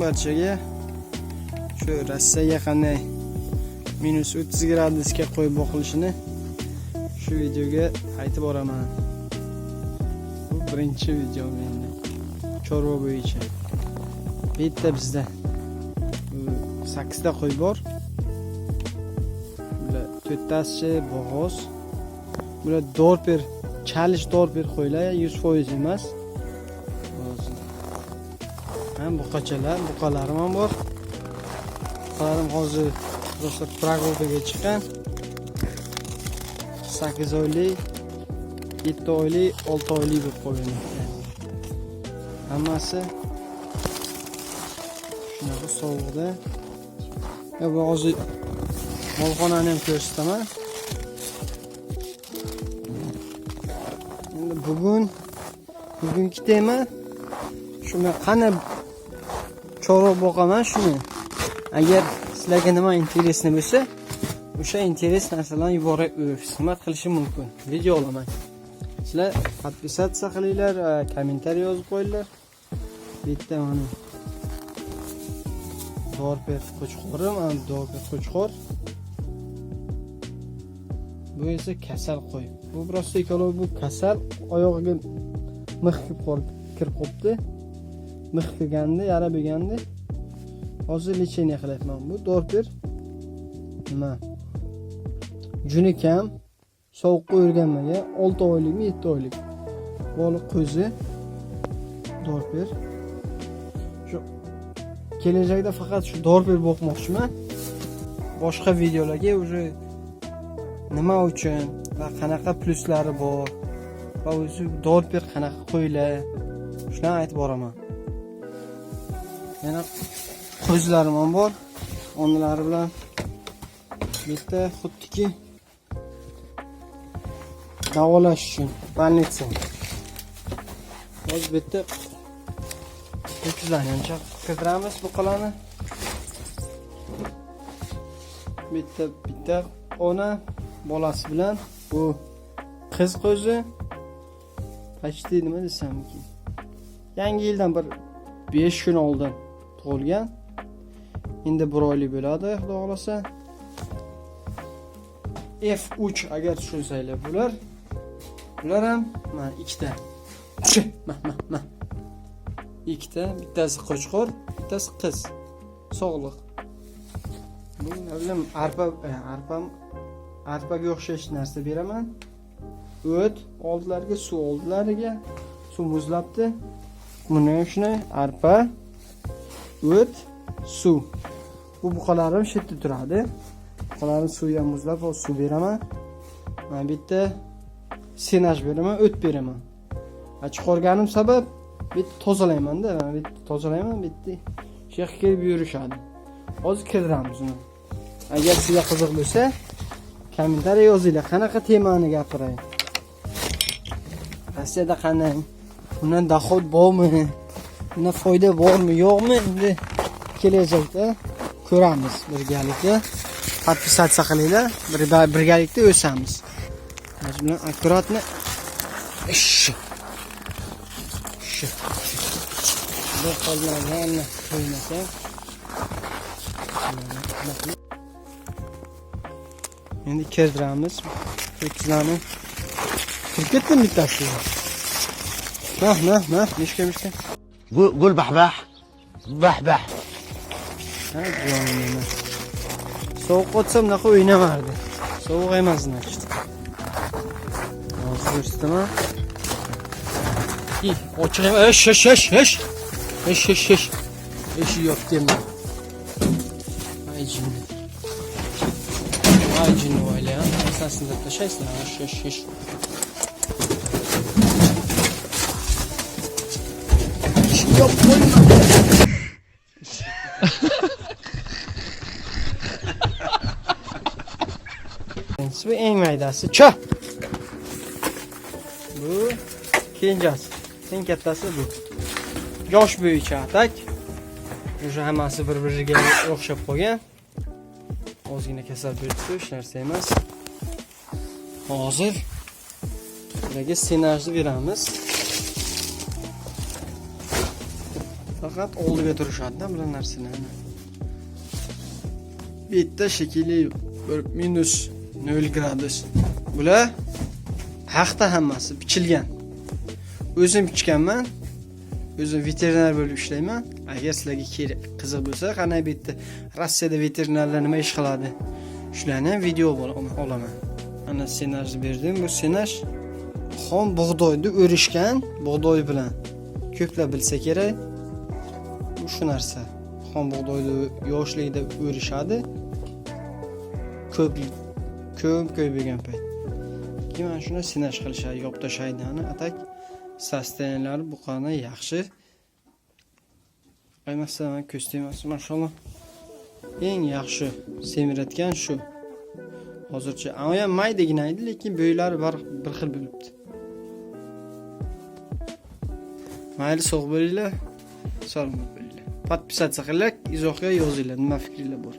barchaga. Shu Rossiyaga qanday -30 gradusga qo'yib boqilishini shu videoga aytib boraman. Bu birinchi video menda. Chorva bo'yicha. Bitta bizda 8 ta qo'y bor. Bular 4 tasi bo'g'oz. Bular dorper, chalish dorper qo'ylar 100% emas. Ham buqachalar, buqalarim ham bor. Buqalarim hozir просто прогулкаga chiqqan. 8 oylik, 7 oylik, 6 oylik deb qo'ygan. Hammasi shunaqa sovuqda. Bu hozir molxonani ham ko'rsataman. Endi bugungi tema shuni qani chorva boqaman shuni. Agar sizlarga nima interesni bo'lsa, o'sha interes narsalarni yuborib xizmat qilishim mumkin. Video olaman. Sizlar podpisatsiya qilinglar, kommentariy yozib qo'yinglar. Bitta mana dorper qo'chqorim, dorper qo'chqor. Bu esa kasal qo'y. Bu просто ekologiya bu kasal oyog'iga mix kirib qolibdi. Mix kirganda, yara bo'lganda hozir lecheniya qilyapman. Bu dorper nima? Juni kam, sovuqqa o'rganmagan 6 oylikmi, 7 oylik. Boliq qo'zi dorper. Shu kelajakda faqat shu dorper boqmoqchiman. Boshqa videolarga уже nima uchun va qanaqa pluslari bor va o'zi dorper qanaqa qo'ylar shularni aytib boraman. Yana qo'zlarim ham bor. Onlari bilan bitta xuddiki davolash uchun больница. Hozir bitta ko'kizlarni ham kirdiramiz buqalarni. Bitta ona bolasi bilan bu qiz qo'zi почти nima desam ki yangi yildan bir 5 kun oldin tug'ilgan. Endi 1 oylik bo'ladi, xudo xolasa. F3 agar tushunsanglar bular ham mana ikkita. Ikkita, bittasi qo'chqor, bittasi qiz. Sog'liq. Bu bilan arpaga o'xshash narsa beraman. O't oldilariga, suv oldilariga, suv muzlabdi. Buni shuni arpa, o't, suv. Bu buqalarim shu yerda turadi. Buqalarim suvga muzlab va suv beraman. Men bitta senaj beraman, o't beraman. Chiqarganim sabab bitta tozalayman-da, men bitta tozalayman, bitta shekh kelib yurishadi. Hozir kirdiramiz uni. Agar sizga qiziq bo'lsa, kommentariy yozinglar, qanaqa temani gapiray. Rossiyada qanday? Bundan dohod bormi? Bundan foyda bormi, yo'qmi? Endi kelajakda ko'ramiz birgalikda. Podpisatsiya qilinglar, birgalikda o'samiz. Biz bilan akkuratni bu qolmagan qo'ymasa. Endi kirdiramiz. Ko'kizlarni kirib ketdim bittasi. Nah, mishka. قول بحبح. Sovuq o'tsam naqa o'ynamardi. Sovuq emas значит. Hozir ko'rsataman. Ochiq emas. Eshi yo'q deyman. Ayjin o'yla. Asosida tashaysizlar. Esh. Yo'q qo'yma. Bu eng maydasi. Bu kenjasi. Eng kattasi bu. Yosh bo'yicha atak. O'sha hammasi bir-biriga o'xshab qolgan. Ozgina kasal bo'libdi, hech narsa emas. Hozir ularga senajni beramiz. Faqat oldiga turishadi-da bular narsalarni. Bu yerda shekilli bir minus 0 gradus. Bular haqda hammasi bichilgan. O'zim bichganman. O'zim veterinar bo'lib ishlayman. Agar sizlarga qiziq bo'lsa, qanday bu yerda Rossiyada veterinarlar nima ish qiladi? Shularni ham video olaman. Ana senajni berdim. Bu senaj xom bug'doyni o'rishgan bug'doy bilan. Ko'plar bilsa kerak. Bu shu narsa. Xom bug'doyni yoshligida o'rishadi. Ko'p bo'lgan payt. Keyin mana shuni senaj qilishadi, yopib tashlaydi. Ana atak sostenlari bu qana yaxshi. Ayniqsa ko'stemasi mashallah eng yaxshi semiratgan shu. Hozircha u ham maydagina edi, lekin bo'ylari bir xil bo'libdi. Mayli sog' bo'linglar, salomat bo'linglar. Podpisatsiya qilinglar, izohga yozinglar, nima fikringlar bor.